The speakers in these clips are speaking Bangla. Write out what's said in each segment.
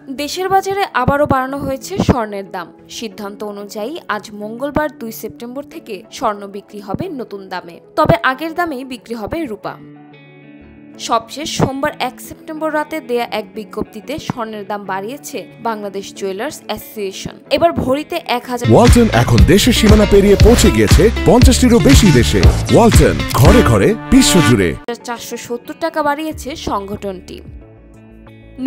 দেশের বাজারে আবারও বাড়ানো হয়েছে স্বর্ণের দাম। সিদ্ধান্ত অনুযায়ী আজ মঙ্গলবার 2 সেপ্টেম্বর থেকে স্বর্ণ বিক্রি হবে নতুন দামে, তবে আগের দামেই বিক্রি হবে রূপা। সবশেষ সোমবার 1 সেপ্টেম্বর রাতে দেয়া এক বিজ্ঞপ্তিতে স্বর্ণের দাম বাড়িয়েছে বাংলাদেশ জুয়েলার্স অ্যাসোসিয়েশন। এবার ভরিতে 1000। ওয়ালটন এখন দেশের সীমানা পেরিয়ে পৌঁছে গিয়েছে 50টিরও বেশি দেশে। ওয়ালটন, ঘরে ঘরে বিশ্বজুড়ে। 470 টাকা বাড়িয়েছে সংগঠনটি।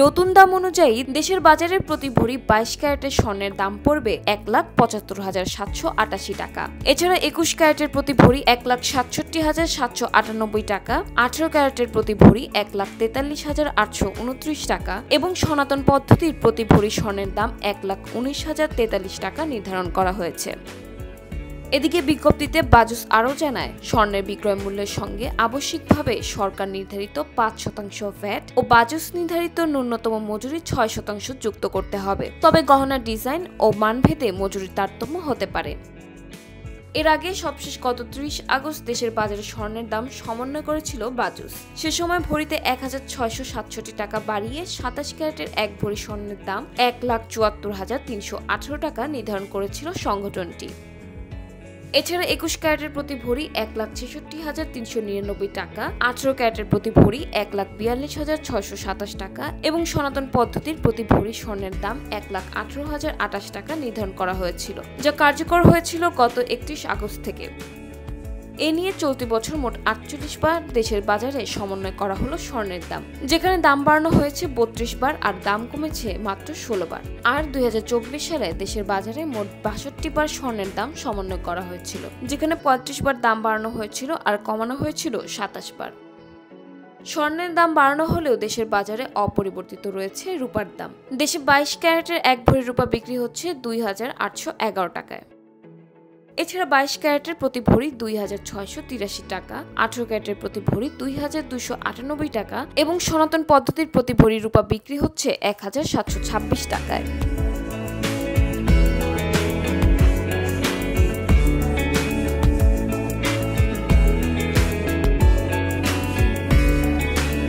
নতুন দাম অনুযায়ী দেশের বাজারে প্রতি ভরি 22 ক্যারেটের স্বর্ণের দাম পড়বে 1,75,788 টাকা। এছাড়া 21 ক্যারেটের প্রতি ভরি 1,67,798 টাকা, 18 ক্যারেটের প্রতি ভরি 1,43,829 টাকা এবং সনাতন পদ্ধতির প্রতি ভরি স্বর্ণের দাম 1,19,043 টাকা নির্ধারণ করা হয়েছে। এদিকে বিজ্ঞপ্তিতে বাজুস আরও জানায়, স্বর্ণের বিক্রয় মূল্যের সঙ্গে আবশ্যিকভাবে সরকার নির্ধারিত 5% ভ্যাট ও বাজুস নির্ধারিত ন্যূনতম মজুরি 6% যুক্ত করতে হবে। তবে গহনার ডিজাইন ও মানভেদে মজুরির তারতম্য হতে পারে। এর আগে সবশেষ গত 30 আগস্ট দেশের বাজারে স্বর্ণের দাম সমন্বয় করেছিল বাজুস। সে সময় ভরিতে 1,667 টাকা বাড়িয়ে 27 ক্যারেটের এক ভরি স্বর্ণের দাম 1,74,318 টাকা নির্ধারণ করেছিল সংগঠনটি। এছাড়া 21 ক্যারেটের প্রতি ভরি 1,66,399 টাকা, 18 ক্যারেটের প্রতি ভরি 1,42,627 টাকা এবং সনাতন পদ্ধতির প্রতি ভরি স্বর্ণের দাম 1,18,028 টাকা নির্ধারণ করা হয়েছিল, যা কার্যকর হয়েছিল গত 31 আগস্ট থেকে। এ নিয়ে চলতি বছর মোট 48 বার দেশের বাজারে সমন্বয় করা হলো স্বর্ণের দাম, যেখানে দাম বাড়ানো হয়েছে 32 বার আর দাম কমেছে মাত্র 16 বার। আর 2024 সালে দেশের বাজারে মোট 62 বার স্বর্ণের দাম সমন্বয় করা হয়েছিল, যেখানে 35 বার দাম বাড়ানো হয়েছিল আর কমানো হয়েছিল 27 বার। স্বর্ণের দাম বাড়ানো হলেও দেশের বাজারে অপরিবর্তিত রয়েছে রূপার দাম। দেশে 22 ক্যারেটের এক ভরি রূপা বিক্রি হচ্ছে 2,811 টাকায়। এছাড়া 22 ক্যারেটের প্রতি ভরি 2,683 টাকা, 18 ক্যারেটের প্রতি ভরি 2,298 টাকা এবং সনাতন পদ্ধতির প্রতি ভরি রূপা বিক্রি হচ্ছে 1,726 টাকায়।